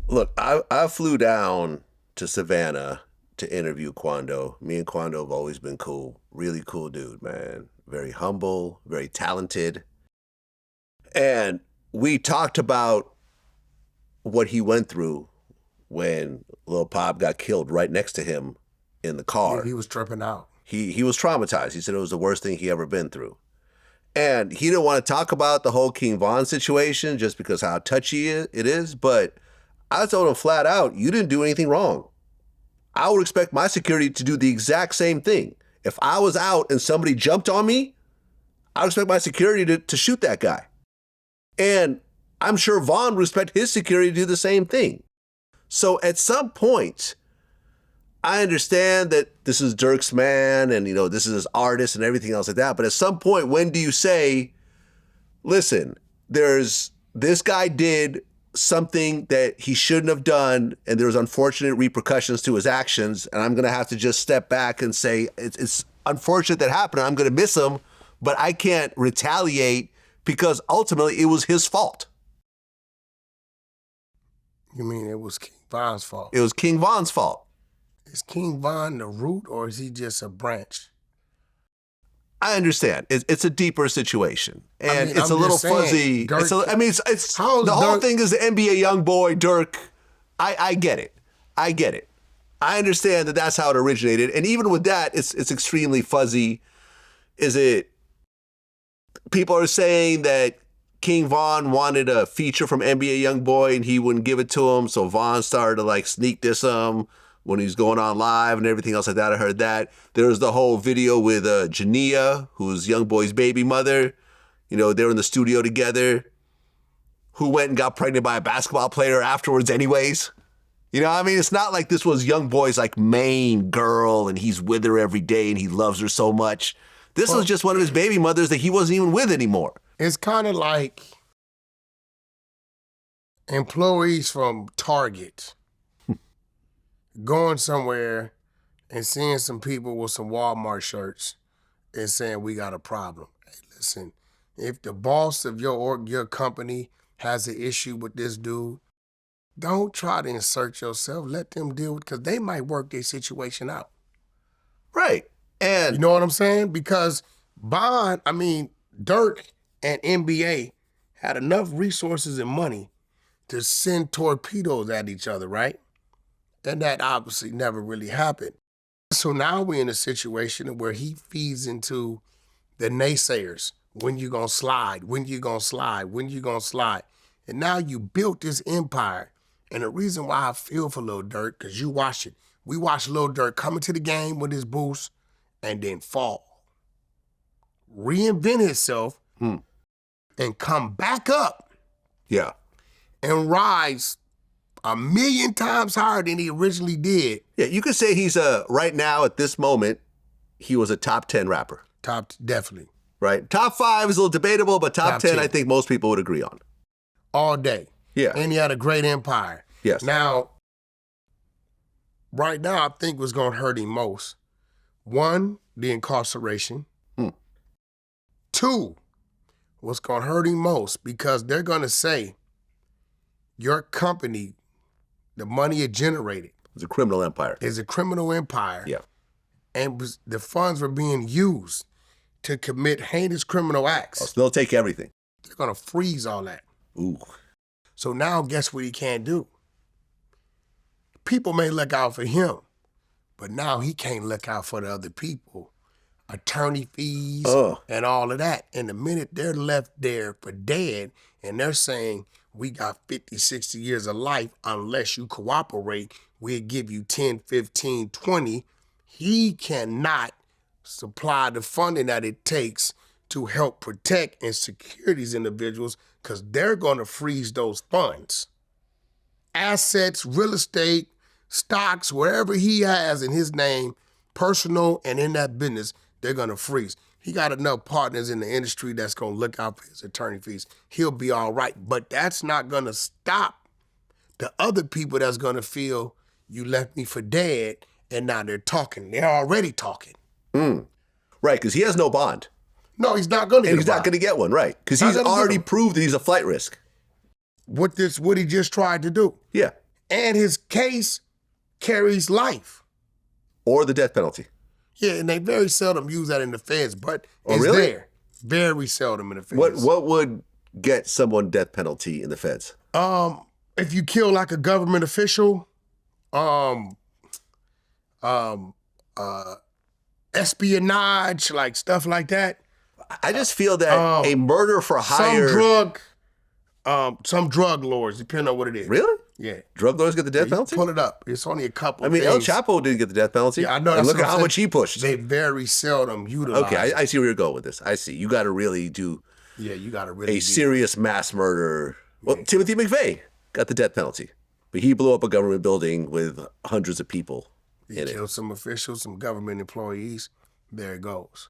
Look, I flew down to Savannah to interview Quando. Me and Quando have always been cool. Really cool dude, man. Very humble, very talented. And we talked about what he went through when Lil Pop got killed right next to him in the car. Yeah, he was tripping out. He was traumatized. He said it was the worst thing he ever been through. And he didn't want to talk about the whole King Von situation just because how touchy it is. But I told him flat out, you didn't do anything wrong. I would expect my security to do the exact same thing. If I was out and somebody jumped on me, I would expect my security to shoot that guy. And I'm sure Von would expect his security to do the same thing. So at some point, I understand that this is Durk's man and, this is his artist and everything else like that. But at some point, when do you say, listen, this guy did something that he shouldn't have done and there's unfortunate repercussions to his actions, and I'm going to have to just step back and say, it's unfortunate that happened, and I'm going to miss him, but I can't retaliate because ultimately it was his fault. You mean it was King Von's fault? It was King Von's fault. Is King Von the root, or is he just a branch? I understand. It's a deeper situation, and it's a little fuzzy. Durk, it's the whole thing is the NBA young boy Durk. I get it. I get it. I understand that that's how it originated, and even with that, it's extremely fuzzy. Is it? People are saying that King Von wanted a feature from NBA young boy, and he wouldn't give it to him, so Von started to sneak diss him when he was going on live and everything else like that. I heard that. There was the whole video with Jania, who's Youngboy's baby mother. They were in the studio together, who went and got pregnant by a basketball player afterwards anyways. It's not like this was Youngboy's main girl and he's with her every day and he loves her so much. This was just one of his baby mothers that he wasn't even with anymore. It's kind of like employees from Target going somewhere and seeing some people with some Walmart shirts and saying, we got a problem. Hey, listen, if the boss of your company has an issue with this dude, don't try to insert yourself. Let them deal with it, because they might work their situation out. Right. And you know what I'm saying? Because Durk and NBA had enough resources and money to send torpedoes at each other, right? And that obviously never really happened. So now we're in a situation where he feeds into the naysayers. When you gonna slide? When you gonna slide? When you gonna slide? And now you built this empire. And the reason why I feel for Lil Durk, because you watch it. We watched Lil Durk come into the game with his boost and then fall. Reinvent himself and come back up. Yeah. And rise 1,000,000 times higher than he originally did. Yeah, you could say he's right now at this moment, he was a top 10 rapper. Definitely. Right? Top 5 is a little debatable, but top 10 I think most people would agree on. All day. Yeah. And he had a great empire. Yes. Now, right now, I think what's going to hurt him most, 1, the incarceration. 2, what's going to hurt him most, because they're going to say, your company, the money it generated. It's a criminal empire. Is a criminal empire. Yeah. And the funds were being used to commit heinous criminal acts. Oh, so they'll take everything. They're going to freeze all that. Ooh. So now guess what he can't do? People may look out for him, but now he can't look out for the other people. Attorney fees and all of that. And the minute they're left there for dead and they're saying, we got 50, 60 years of life unless you cooperate, we'll give you 10, 15, 20. He cannot supply the funding that it takes to help protect and secure these individuals, because they're going to freeze those funds. Assets, real estate, stocks, wherever he has in his name, personal and in that business, they're going to freeze. He got enough partners in the industry that's going to look out for his attorney fees. He'll be all right. But that's not going to stop the other people that's going to feel you left me for dead, and now they're talking. They're already talking. Right, because he has no bond. No, he's not going to get And he's not going to get one, right? Because he's already proved that he's a flight risk. What he just tried to do. Yeah. and his case carries life. Or the death penalty. Yeah, and they very seldom use that in the feds, but it's really? there. Very seldom in the feds. What would get someone death penalty in the feds? If you kill like a government official, espionage, like stuff like that. I just feel that a murder for hire. Some drug lords, depending on what it is. Really? Yeah. Drug lords get the death penalty? Pull it up. It's only a couple. I mean, things. El Chapo didn't get the death penalty. Yeah, I know. And look at how much he pushed. They very seldom utilize. Okay, I see where you're going with this. I see. You got to really do. Yeah, you got to really serious mass murder. Well, Timothy McVeigh got the death penalty, but he blew up a government building with hundreds of people in it. Killed some officials, some government employees. There it goes.